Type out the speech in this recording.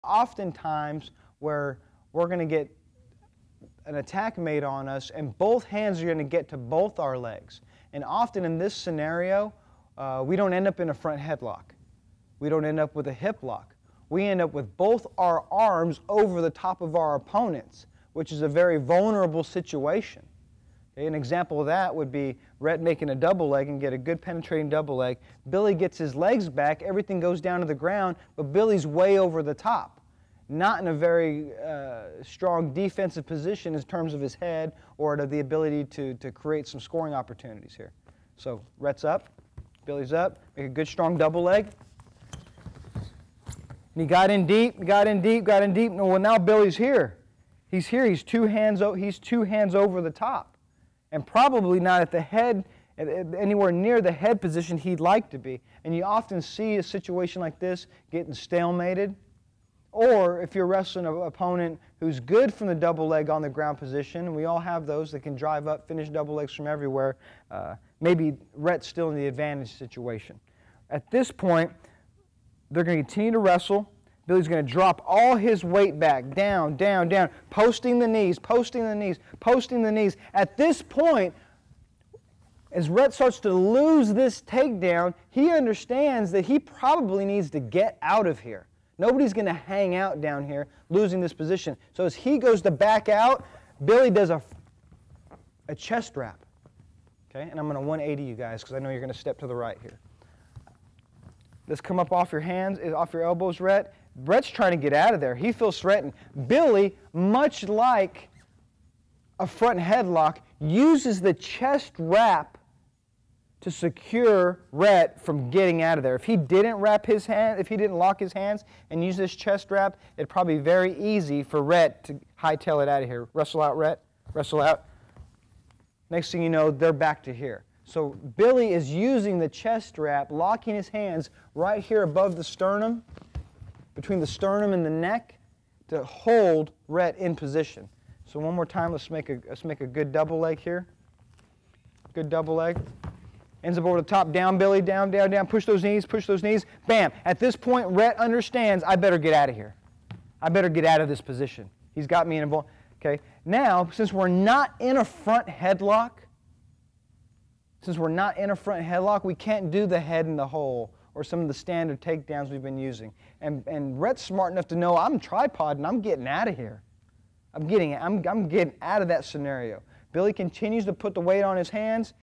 Oftentimes where we're going to get an attack made on us and both hands are going to get to both our legs. And often in this scenario, we don't end up in a front headlock. We don't end up with a hip lock. We end up with both our arms over the top of our opponents, which is a very vulnerable situation. Okay, an example of that would be Rhett making a double leg and get a good penetrating double leg. Billy gets his legs back, everything goes down to the ground, but Billy's way over the top. Not in a very strong defensive position in terms of his head or to the ability to create some scoring opportunities here. So Rhett's up, Billy's up, make a good strong double leg. And he got in deep, got in deep, got in deep. Well, now Billy's here. He's here, he's two hands over the top. And probably not at the head, anywhere near the head position he'd like to be. And you often see a situation like this getting stalemated. Or if you're wrestling an opponent who's good from the double leg on the ground position, and we all have those that can drive up, finish double legs from everywhere, maybe Rhett's still in the advantage situation. At this point, they're going to continue to wrestle. Billy's going to drop all his weight back, down, down, down, posting the knees, posting the knees, posting the knees. At this point, as Rhett starts to lose this takedown, he understands that he probably needs to get out of here. Nobody's going to hang out down here, losing this position. So as he goes to back out, Billy does a chest wrap. Okay, and I'm going to 180 you guys because I know you're going to step to the right here. Let's come up off your hands, off your elbows, Rhett. Brett's trying to get out of there. He feels threatened. Billy, much like a front headlock, uses the chest wrap to secure Rhett from getting out of there. If he didn't wrap his hand, if he didn't lock his hands and use this chest wrap, it'd probably be very easy for Rhett to hightail it out of here. Wrestle out, Rhett. Wrestle out. Next thing you know, they're back to here. So Billy is using the chest wrap, locking his hands right here above the sternum, between the sternum and the neck, to hold Rhett in position. So one more time, let's make a good double leg here. Good double leg. Ends up over the top, down, Billy, down, down, down. Push those knees, bam. At this point, Rhett understands, I better get out of here. I better get out of this position. He's got me involved. Okay, now, since we're not in a front headlock, we can't do the head in the hole or some of the standard takedowns we've been using. And Rhett's smart enough to know I'm tripoding, I'm getting out of here. I'm getting out of that scenario. Billy continues to put the weight on his hands.